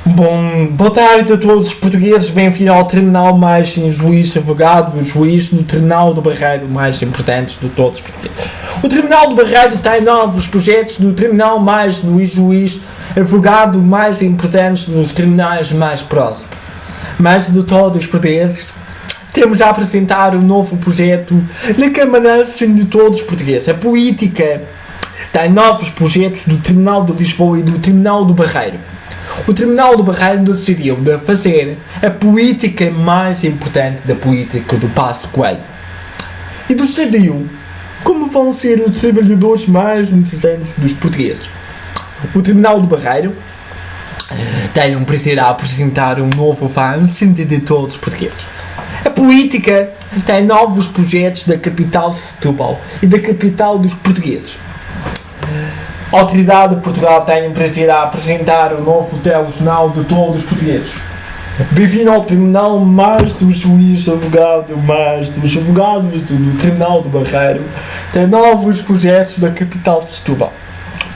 Bom, boa tarde a todos os portugueses, bem-vindo ao tribunal mais juiz, advogado, juiz no Tribunal do Barreiro, mais importante de todos os portugueses. O Tribunal do Barreiro tem novos projetos do tribunal mais juiz, advogado mais importante dos tribunais mais próximos. Mas de todos os portugueses, temos a apresentar um novo projeto na Câmara de todos os portugueses. A política tem novos projetos do Tribunal de Lisboa e do Tribunal do Barreiro. O Tribunal do Barreiro decidiu fazer a política mais importante da política do Passos Coelho. E decidiu como vão ser os trabalhadores mais necessários dos portugueses. O Tribunal do Barreiro tem um prazer a apresentar um novo avanço de todos os portugueses. A política tem novos projetos da capital de Setúbal e da capital dos portugueses. A Autoridade de Portugal tem o prazer a apresentar o novo telejornal de todos os portugueses. Bem-vindo ao Tribunal mais do juiz, advogado, mais dos advogados do Tribunal do Barreiro. Tem novos projetos da capital de Setúbal.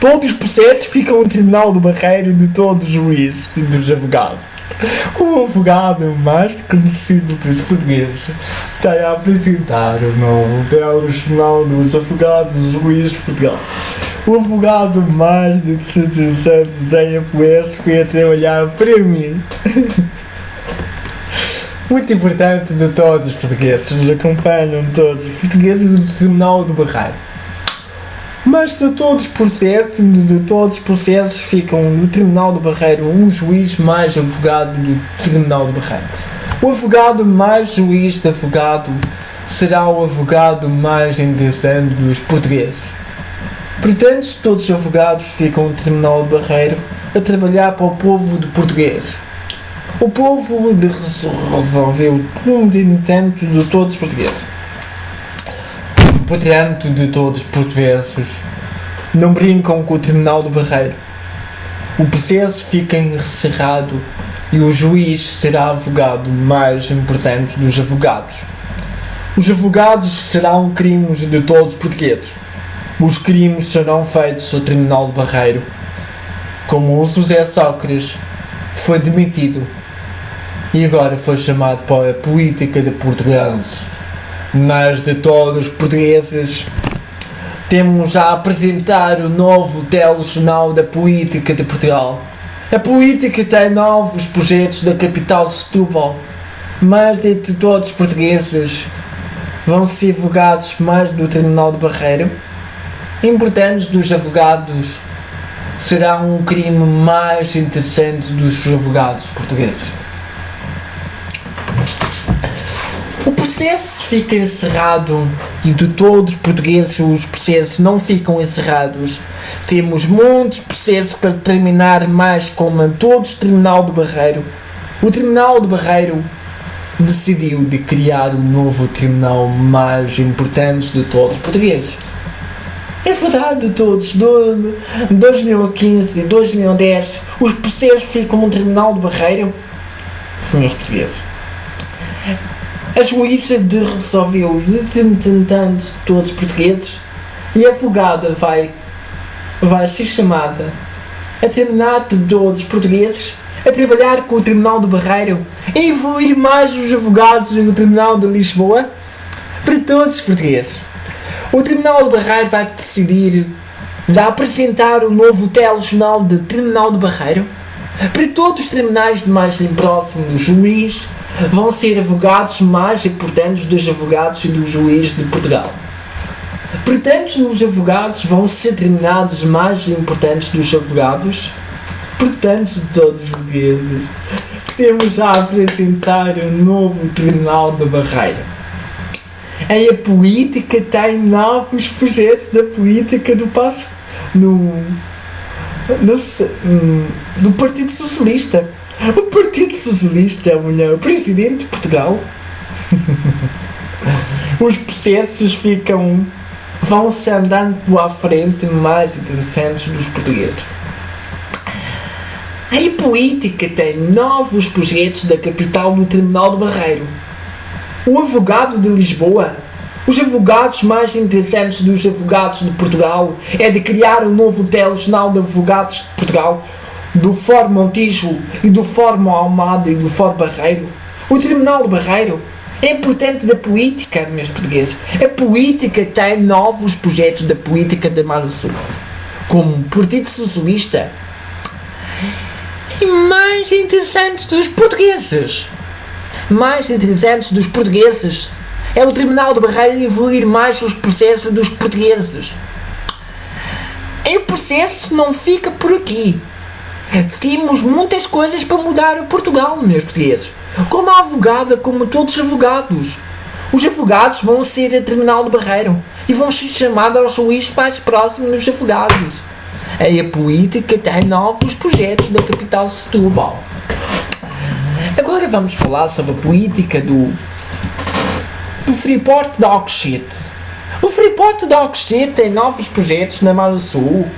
Todos os processos ficam no Tribunal do Barreiro de todos os juízes e dos advogados. O advogado mais conhecido dos portugueses tem a apresentar o novo telejornal dos advogados e juízes de Portugal. O advogado mais de 700 anos da APS foi a trabalhar para mim. Muito importante de todos os portugueses, nos acompanham todos os portugueses do Tribunal do Barreiro. Mas de todos os processos ficam no Tribunal do Barreiro um juiz mais advogado do Tribunal do Barreiro. O advogado mais juiz de advogado será o advogado mais interessante dos portugueses. Portanto, todos os advogados ficam no Tribunal do Barreiro a trabalhar para o povo de português. O povo resolveu um de tanto de todos os portugueses. Portanto, de todos os portugueses, não brincam com o Tribunal do Barreiro. O processo fica encerrado e o juiz será o advogado mais importante dos advogados. Os advogados serão crimes de todos os portugueses. Os crimes serão feitos no Tribunal do Barreiro, como o José Sócrates foi demitido e agora foi chamado para a política de portugueses. Mas de todos os portugueses, temos a apresentar o novo telejornal da política de Portugal. A política tem novos projetos da capital de Setúbal, mas de todos os portugueses vão ser advogados mais do Tribunal do Barreiro. Importantes dos advogados será um crime mais interessante dos advogados portugueses. O processo fica encerrado e de todos os portugueses os processos não ficam encerrados. Temos muitos processos para terminar, mais como em todos o Tribunal do Barreiro. O Tribunal do Barreiro decidiu de criar um novo tribunal mais importante de todos os portugueses. É verdade, todos, de 2015 e 2010, os processos ficam no Tribunal do Barreiro, senhores portugueses. A juíza resolveu os representantes de todos os portugueses e a advogada vai ser chamada a terminar de todos os portugueses a trabalhar com o Tribunal do Barreiro e evoluir mais os advogados do Tribunal de Lisboa para todos os portugueses. O Tribunal do Barreiro vai decidir de apresentar o novo telejornal do Tribunal do Barreiro para todos os tribunais mais próximos do juiz. Vão ser advogados mais importantes dos advogados e dos juízes de Portugal. Portanto, os advogados vão ser tribunais mais importantes dos advogados. Portanto, de todos os portugueses, temos a apresentar o novo Tribunal do Barreiro. A política tem novos projetos da política do Passo do Partido Socialista. O Partido Socialista é o melhor presidente de Portugal. Os processos vão-se andando à frente mais interessantes dos portugueses. A política tem novos projetos da capital no Tribunal do Barreiro. O advogado de Lisboa, os advogados mais interessantes dos advogados de Portugal, é de criar um novo telejornal de advogados de Portugal, do Fórum Montijo e do Fórum Almada e do Fórum Barreiro. O Tribunal do Barreiro é importante da política, meus portugueses. A política tem novos projetos da política da Mar do Sul, como o Partido Socialista, e mais interessantes dos portugueses. Mais interessantes dos portugueses é o Tribunal do Barreiro evoluir mais os processos dos portugueses. E o processo não fica por aqui. Temos muitas coisas para mudar o Portugal, meus portugueses. Como a advogada, como todos os advogados. Os advogados vão ser a Tribunal do Barreiro e vão ser chamados aos juízes mais próximos dos advogados. E a política tem novos projetos da capital Setúbal. Agora vamos falar sobre a política do Freeport de Alcochete. O Freeport de Alcochete tem novos projetos na Mar do Sul,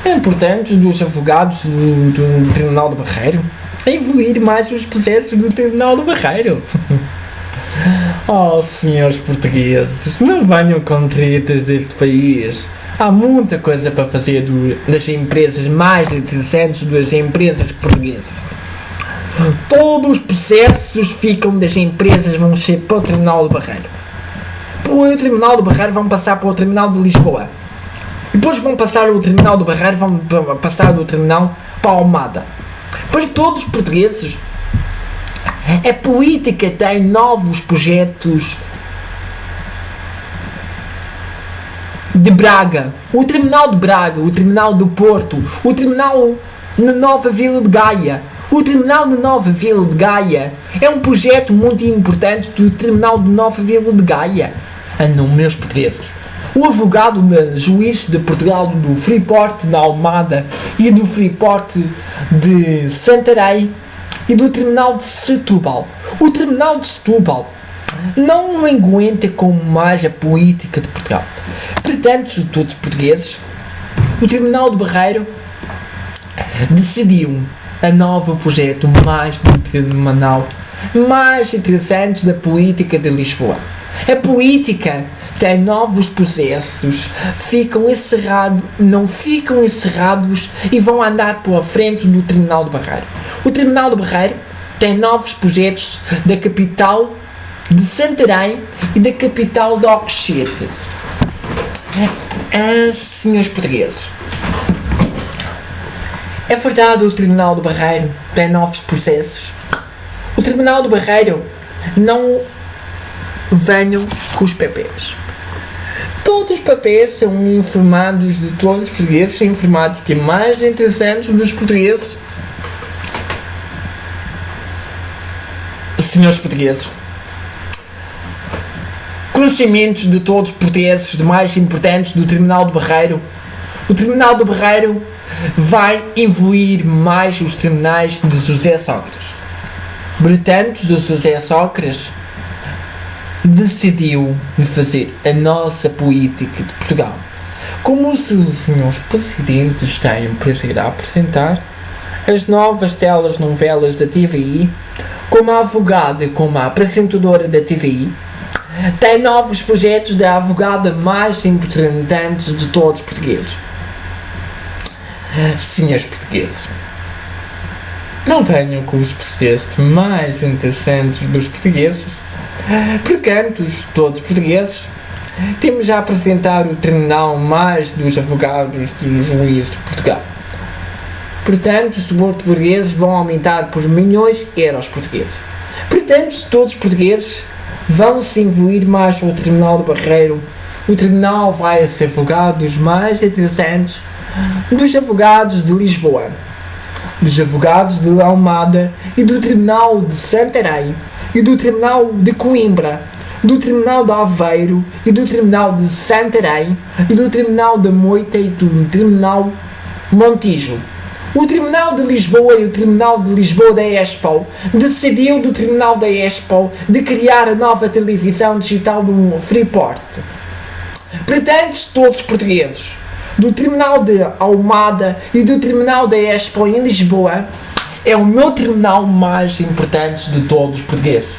importantes dos advogados do Tribunal do Barreiro, a evoluir mais os processos do Tribunal do Barreiro. Oh, senhores portugueses, não venham com tretas deste país. Há muita coisa para fazer das empresas mais interessantes das empresas portuguesas. Todos os processos das empresas vão ser para o Tribunal do Barreiro. O Tribunal do Barreiro vão passar para o Tribunal de Lisboa. Depois vão passar o Tribunal do Barreiro, vão passar do Tribunal para a Almada. Para todos os portugueses, a política tem novos projetos de Braga, o Tribunal de Braga, o Tribunal do Porto, o Tribunal na Nova Vila de Gaia. O Tribunal de Nova Vila de Gaia é um projeto muito importante do Tribunal de Nova Vila de Gaia. Não, meus portugueses. O advogado juiz de Portugal do Freeport da Almada e do Freeport de Santarém e do Tribunal de Setúbal. O Tribunal de Setúbal não aguenta com mais a política de Portugal. Portanto, todos os portugueses, o Tribunal do Barreiro decidiu a novo projeto mais multidimensional, mais interessante da política de Lisboa. A política tem novos processos, não ficam encerrados e vão andar pela frente do Tribunal do Barreiro. O Tribunal do Barreiro tem novos projetos da capital de Santarém e da capital de Alcochete. Senhores portugueses, é verdade, o Tribunal do Barreiro tem novos processos. O Tribunal do Barreiro não venham com os papéis. Todos os papéis são informados de todos os portugueses. A informática mais interessante dos portugueses. Senhores portugueses, conhecimentos de todos os portugueses mais importantes do Tribunal do Barreiro. O Tribunal do Barreiro vai evoluir mais os tribunais de José Sócrates. Portanto, José Sócrates decidiu fazer a nossa política de Portugal. Como os senhores presidentes têm o prazer a apresentar as novas telenovelas da TVI, como a advogada, como a apresentadora da TVI, tem novos projetos da advogada mais importantes de todos os portugueses. Senhores portugueses, não venham com os processos mais interessantes dos portugueses, porque todos os portugueses temos a apresentar o tribunal mais dos advogados dos juízes de Portugal. Portanto, os portugueses vão aumentar por milhões de euros portugueses. Portanto, todos os portugueses vão se envolver mais no Tribunal do Barreiro. O tribunal vai ser advogados mais interessantes dos advogados de Lisboa, dos advogados de Almada e do Tribunal de Santarém e do Tribunal de Coimbra, do Tribunal de Aveiro e do Tribunal de Santarém e do Tribunal de Moita e do Tribunal Montijo. O Tribunal de Lisboa e o Tribunal de Lisboa da Expo decidiu do Tribunal da Expo de criar a nova televisão digital do Freeport. Portanto, todos os portugueses do Tribunal de Almada e do Tribunal da Expo em Lisboa é o meu tribunal mais importante de todos os portugueses.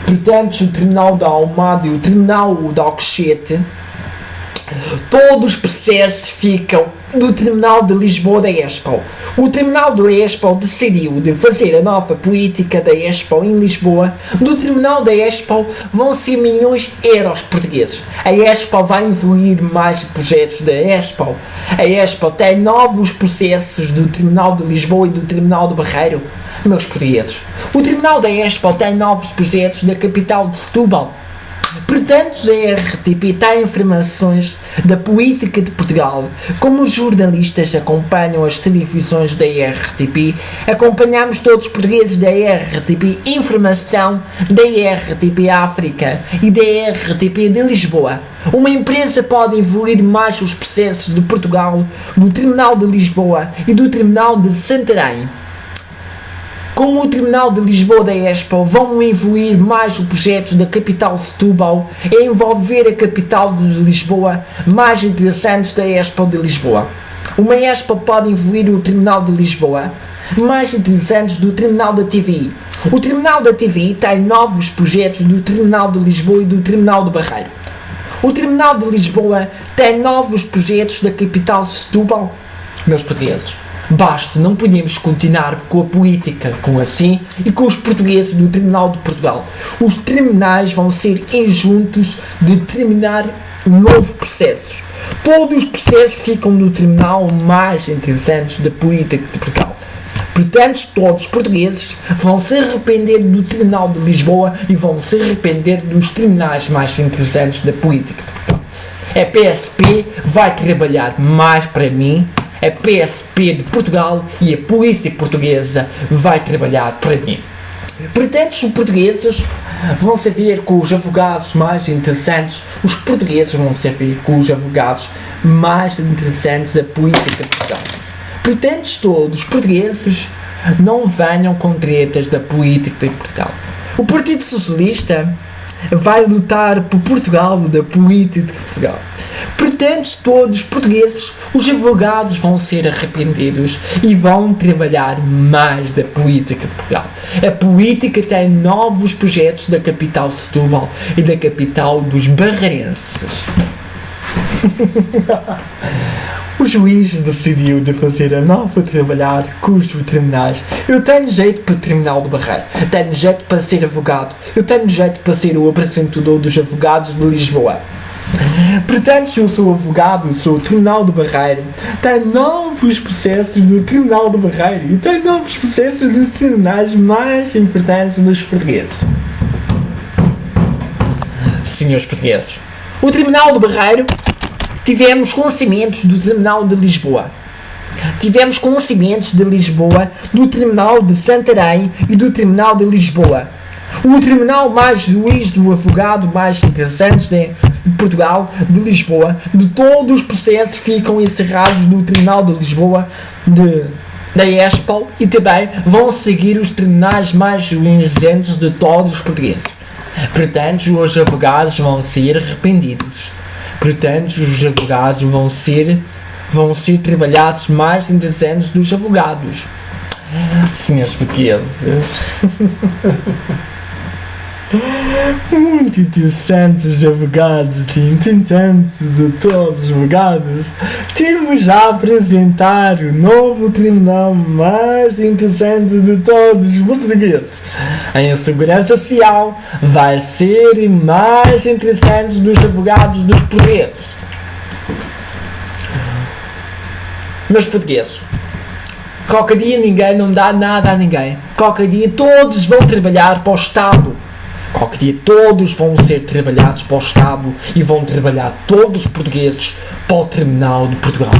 Portanto, o Tribunal da Almada e o Tribunal de Alcochete, todos os processos ficam do Tribunal de Lisboa da Expo. O Tribunal de Expo decidiu de fazer a nova política da Expo em Lisboa. Do Tribunal da Expo vão ser milhões de euros portugueses. A Expo vai evoluir mais projetos da Expo. A Expo tem novos processos do Tribunal de Lisboa e do Tribunal de Barreiro. Meus portugueses, o Tribunal da Expo tem novos projetos da capital de Setúbal. Portanto, a RTP tem informações da política de Portugal. Como os jornalistas acompanham as televisões da RTP, acompanhamos todos os portugueses da RTP informação da RTP África e da RTP de Lisboa. Uma empresa pode evoluir mais os processos de Portugal, do Tribunal de Lisboa e do Tribunal de Santarém. Com o Tribunal de Lisboa da Expo, vão evoluir mais os projetos da capital Setúbal e envolver a capital de Lisboa mais interessantes da Expo de Lisboa. Uma Expo pode evoluir o Tribunal de Lisboa mais interessantes do Tribunal da TVI. O Tribunal da TVI tem novos projetos do Tribunal de Lisboa e do Tribunal de Barreiro. O Tribunal de Lisboa tem novos projetos da capital Setúbal. Meus portugueses, basta, não podemos continuar com a política com assim e com os portugueses do Tribunal de Portugal. Os tribunais vão ser injuntos de terminar novos processos. Todos os processos ficam no tribunal mais interessantes da política de Portugal. Portanto, todos os portugueses vão se arrepender do Tribunal de Lisboa e vão se arrepender dos tribunais mais interessantes da política de Portugal. A PSP vai trabalhar mais para mim. A PSP de Portugal e a polícia portuguesa vai trabalhar para mim. Portanto, os portugueses vão saber com os advogados mais interessantes, os portugueses vão saber com os advogados mais interessantes da política de Portugal. Portanto, todos os portugueses não venham com tretas da política de Portugal. O Partido Socialista vai lutar por Portugal da política de Portugal. Portanto, todos os portugueses, os advogados vão ser arrependidos e vão trabalhar mais da política de Portugal. A política tem novos projetos da capital Setúbal e da capital dos barreirenses. O juiz decidiu de fazer a nova trabalhar com os tribunais. Eu tenho jeito para o Tribunal do Barreiro, tenho jeito para ser advogado, eu tenho jeito para ser o apresentador dos advogados de Lisboa. Portanto, eu sou advogado, sou o Tribunal do Barreiro, tenho novos processos do Tribunal do Barreiro e tenho novos processos dos tribunais mais importantes dos portugueses. Senhores portugueses, o Tribunal do Barreiro, tivemos conhecimentos do Tribunal de Lisboa. Tivemos conhecimentos de Lisboa, do Tribunal de Santarém e do Tribunal de Lisboa. O tribunal mais juiz do advogado mais interessante de Portugal, de Lisboa, de todos os processos ficam encerrados no Tribunal de Lisboa da Expo e também vão seguir os tribunais mais exigentes de todos os portugueses. Portanto, os advogados vão ser arrependidos. Portanto, os advogados vão ser trabalhados mais interessantes dos advogados. Senhores portugueses. Muito interessantes os advogados, interessantes a todos os advogados. Temos a apresentar o novo tribunal mais interessante de todos os portugueses. A segurança social vai ser mais interessante dos advogados dos portugueses. Meus portugueses, qualquer dia ninguém não dá nada a ninguém. Qualquer dia todos vão trabalhar para o Estado. Qualquer dia todos vão ser trabalhados para o Estado e vão trabalhar todos os portugueses para o Tribunal de Portugal.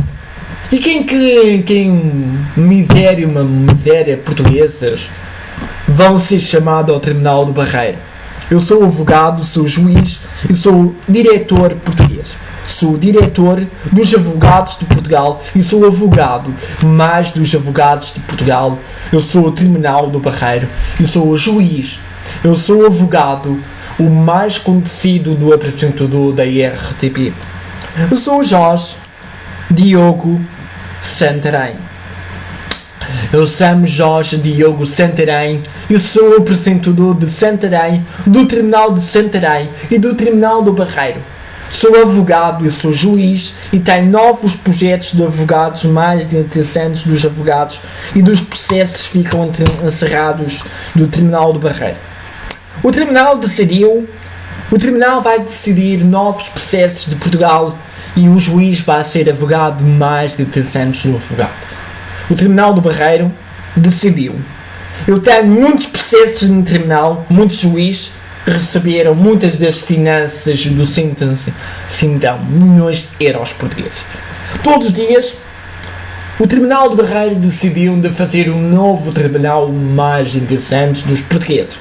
E quem miséria portuguesas vão ser chamados ao Tribunal do Barreiro. Eu sou advogado, sou juiz e sou diretor português. Sou o diretor dos advogados de Portugal e sou advogado mais dos advogados de Portugal. Eu sou o Tribunal do Barreiro. Eu sou o juiz. Eu sou o advogado, o mais conhecido do apresentador da RTP. Eu sou o Jorge Diogo Santarém. Eu chamo Jorge Diogo Santarém. Eu sou o apresentador de Santarém, do Tribunal de Santarém e do Tribunal do Barreiro. Sou advogado e sou juiz e tenho novos projetos de advogados mais interessantes dos advogados e dos processos que ficam encerrados do Tribunal do Barreiro. O Tribunal vai decidir novos processos de Portugal e o juiz vai ser advogado mais interessante do advogado. O Tribunal do Barreiro decidiu. Eu tenho muitos processos no tribunal, muitos juízes receberam muitas das finanças do Sintão, milhões de euros portugueses. Todos os dias, o Tribunal do Barreiro decidiu de fazer um novo tribunal mais interessante dos portugueses.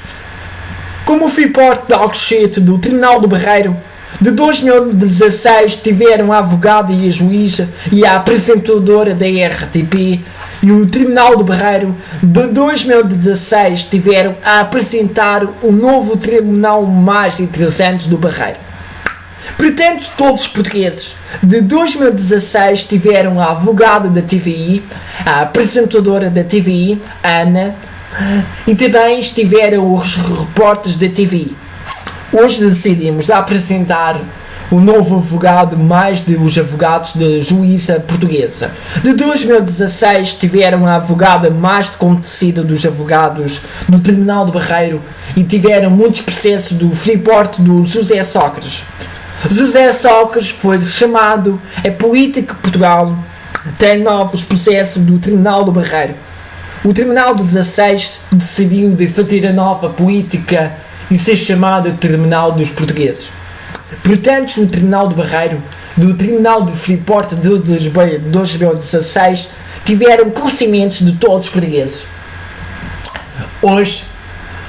Como o Freeport de Alcochete do Tribunal do Barreiro, de 2016 tiveram a advogada e a juíza e a apresentadora da RTP, e o Tribunal do Barreiro de 2016 tiveram a apresentar o novo tribunal mais interessante do Barreiro. Portanto, todos os portugueses de 2016 tiveram a advogada da TVI, a apresentadora da TVI, Ana, e também estiveram os repórteres da TVI. Hoje decidimos apresentar o novo advogado mais dos advogados da juíza portuguesa. De 2016 tiveram a advogada mais conhecida dos advogados do Tribunal do Barreiro e tiveram muitos processos do Freeport do José Sócrates. José Sócrates foi chamado a político de Portugal, tem novos processos do Tribunal do Barreiro. O Tribunal de 16 decidiu de fazer a nova política e ser chamado de Tribunal dos Portugueses. Portanto, o Tribunal do Barreiro, do Tribunal do Freeport de 2016, tiveram conhecimentos de todos os portugueses. Hoje,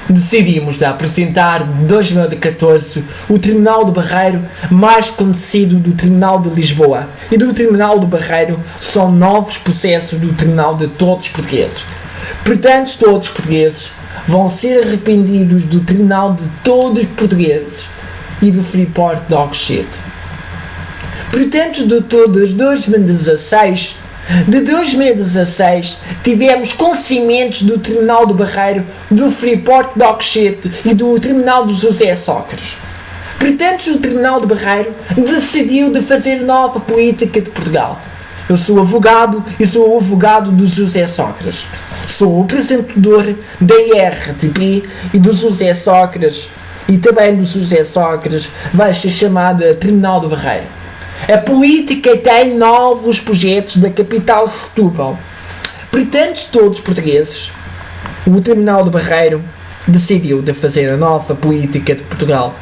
decidimos de apresentar, em 2014, o Tribunal do Barreiro, mais conhecido do Tribunal de Lisboa. E do Tribunal do Barreiro são novos processos do Tribunal de todos os portugueses. Portanto, todos os portugueses vão ser arrependidos do Tribunal de todos os portugueses e do Freeport de Alcochete. Portanto, de todos 2016, de 2016 tivemos conhecimentos do Tribunal do Barreiro, do Freeport de Alcochete e do Tribunal do José Sócrates. Portanto, o Tribunal do Barreiro decidiu de fazer nova política de Portugal. Eu sou advogado e sou o advogado do José Sócrates. Sou o apresentador da RTP e do José Sócrates, e também do José Sócrates vai ser chamada Tribunal do Barreiro. A política tem novos projetos da capital Setúbal. Portanto, todos os portugueses, o Tribunal do Barreiro decidiu de fazer a nova política de Portugal.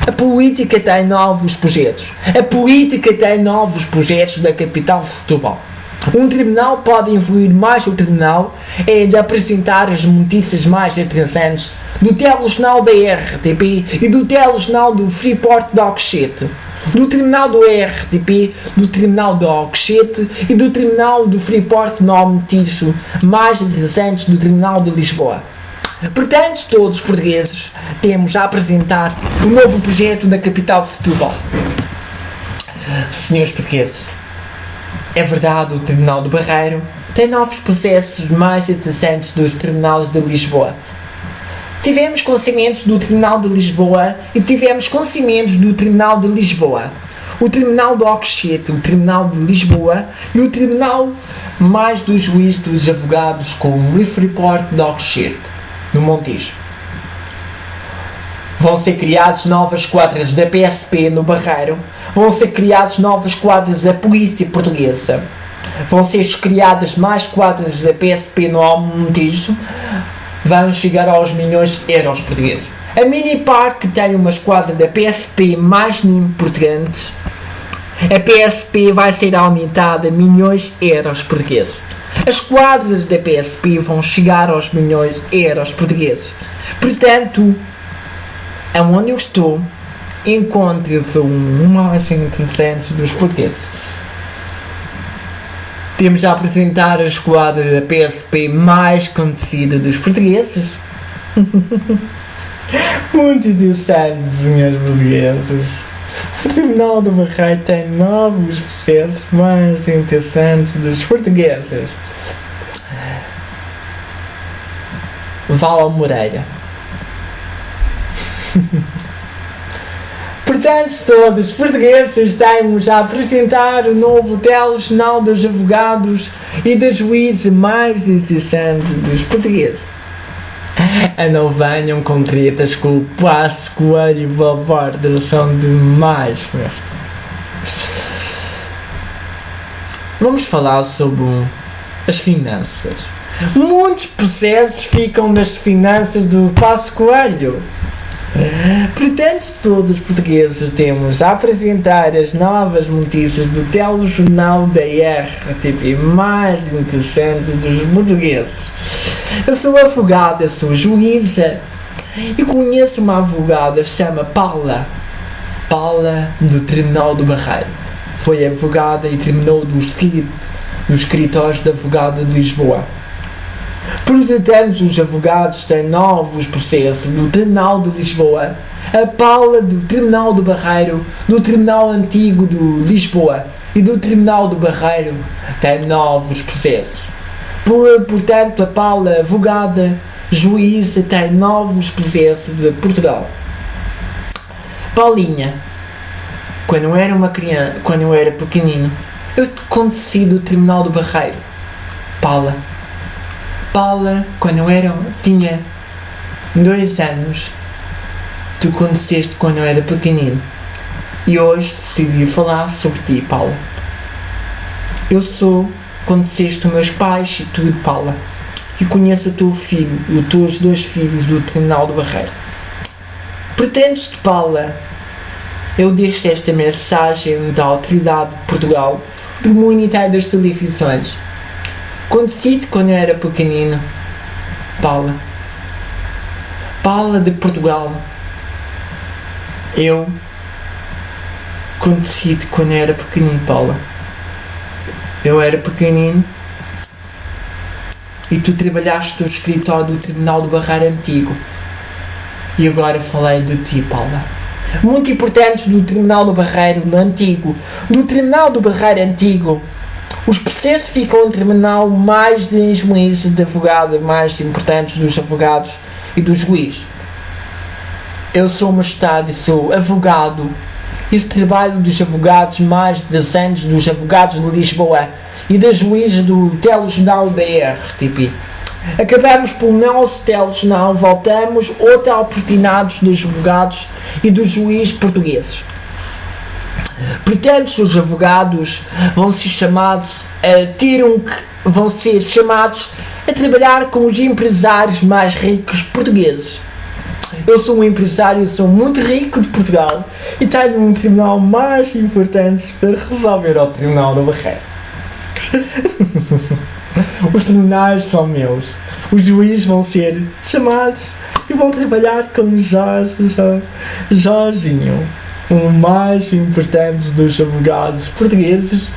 A política tem novos projetos. A política tem novos projetos da capital Setúbal. Um tribunal pode influir mais o tribunal de apresentar as notícias mais interessantes do telejornal da RTP e do telejornal do Freeport de Alcochete, do tribunal do RTP, do tribunal de Alcochete e do tribunal do Freeport notícias mais interessantes do tribunal de Lisboa. Portanto, todos os portugueses temos a apresentar o novo projeto da capital de Setúbal. Senhores portugueses, é verdade, o Tribunal do Barreiro tem novos processos mais interessantes dos tribunais de Lisboa. Tivemos conhecimentos do Tribunal de Lisboa e tivemos conhecimentos do Tribunal de Lisboa. O Tribunal de Alcochete, o Tribunal de Lisboa e o Tribunal mais dos juízes dos advogados com o Freeport de Alcochete, no Montijo. Vão ser criadas novas quadras da PSP no Barreiro. Vão ser criadas novas quadras da Polícia Portuguesa. Vão ser criadas mais quadras da PSP no Montijo. Vão chegar aos milhões de euros portugueses. A Mini Park tem uma quadra da PSP mais importante. A PSP vai ser aumentada a milhões de euros portugueses. As quadras da PSP vão chegar aos milhões de euros portugueses. Portanto, aonde eu estou, encontro-se uma imagem interessante dos portugueses. Temos a apresentar a esquadra da PSP mais conhecida dos portugueses. Muito interessante, senhores portugueses. O Tribunal do Barreiro tem novos processos mais interessantes dos portugueses. Vala Moreira. Portanto, todos os portugueses estamos a apresentar o novo telejornal dos advogados e dos juízes mais interessantes dos portugueses. Não venham com tretas com o Passo Coelho e o Valverde, eles são demais. Vamos falar sobre as finanças. Muitos processos ficam nas finanças do Passo Coelho. Portanto, todos os portugueses temos a apresentar as novas notícias do telejornal da RTP mais interessantes dos portugueses. Eu sou advogada, eu sou juíza e conheço uma advogada que se chama Paula do Tribunal do Barreiro. Foi advogada e terminou nos escritórios de advogado de Lisboa. Portanto, os advogados têm novos processos no Tribunal de Lisboa. A Paula do Tribunal do Barreiro, do Tribunal Antigo de Lisboa e do Tribunal do Barreiro tem novos processos. Portanto, a Paula, advogada, juíza, tem novos processos de Portugal. Paulinha, quando eu era uma criança, quando eu era pequenino, eu conheci do Tribunal do Barreiro. Paula, quando eu tinha 2 anos, tu conheceste quando eu era pequenino. E hoje decidi falar sobre ti, Paula. Conheceste os meus pais e tudo, Paula. E conheço o teu filho, os teus 2 filhos do Tribunal do Barreiro. Pretendes-te, Paula, eu deixo esta mensagem da Autoridade de Portugal, do Ministério das Televisões. Conheci-te quando eu era pequenino, Paula de Portugal. Eu conheci-te quando eu era pequenino, Paula. Eu era pequenino e tu trabalhaste no escritório do Tribunal do Barreiro Antigo. E agora falei de ti, Paula. Muito importante do Tribunal do Barreiro Antigo. Do Tribunal do Barreiro Antigo, os processos ficam no tribunal mais de juízes de advogado, mais importantes dos advogados e dos juízes. Eu sou magistrado e sou advogado. E trabalho dos advogados mais decentes dos advogados de Lisboa e dos juízes do telejornal da RTP. Acabamos pelo nosso telejornal, voltamos outras oportunidades dos advogados e dos juízes portugueses. Portanto, os advogados vão ser chamados a trabalhar com os empresários mais ricos portugueses. Eu sou um empresário, sou muito rico de Portugal e tenho um tribunal mais importante para resolver ao Tribunal do Barreiro. Os tribunais são meus. Os juízes vão ser chamados e vão trabalhar com Jorginho, o mais importante dos advogados portugueses,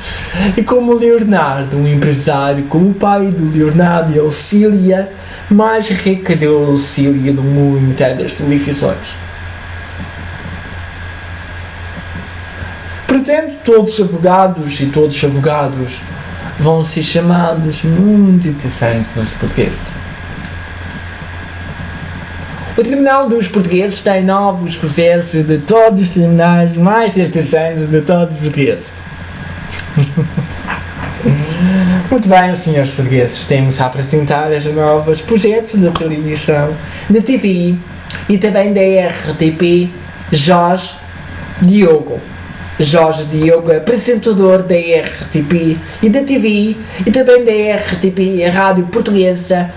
e como Leonardo, um empresário, como o pai do Leonardo e a Lucília, mais rica de Lucília do mundo inteiro das televisões. Portanto, todos os advogados vão ser chamados muito interessantes nos portugueses. O Tribunal dos Portugueses tem novos processos de todos os tribunais mais interessantes de todos os portugueses. Muito bem, senhores portugueses, temos a apresentar os novos projetos da televisão, da TV e também da RTP. Jorge Diogo, apresentador da RTP e da TV e também da RTP, a Rádio Portuguesa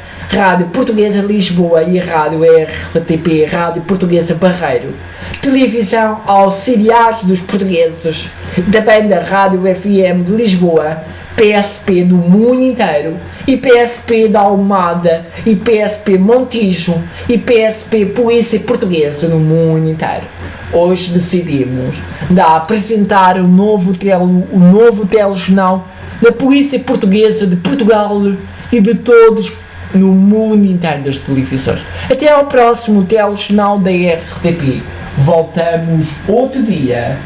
Lisboa e a Rádio RTP, Rádio Portuguesa Barreiro. Televisão auxiliares dos portugueses, também da Rádio FM de Lisboa, PSP do mundo inteiro, e PSP da Almada, e PSP Montijo, e PSP Polícia Portuguesa no mundo inteiro. Hoje decidimos apresentar o novo telejornal da Polícia Portuguesa de Portugal e de todos no mundo inteiro das televisões. Até ao próximo telejornal da RTP. Voltamos outro dia.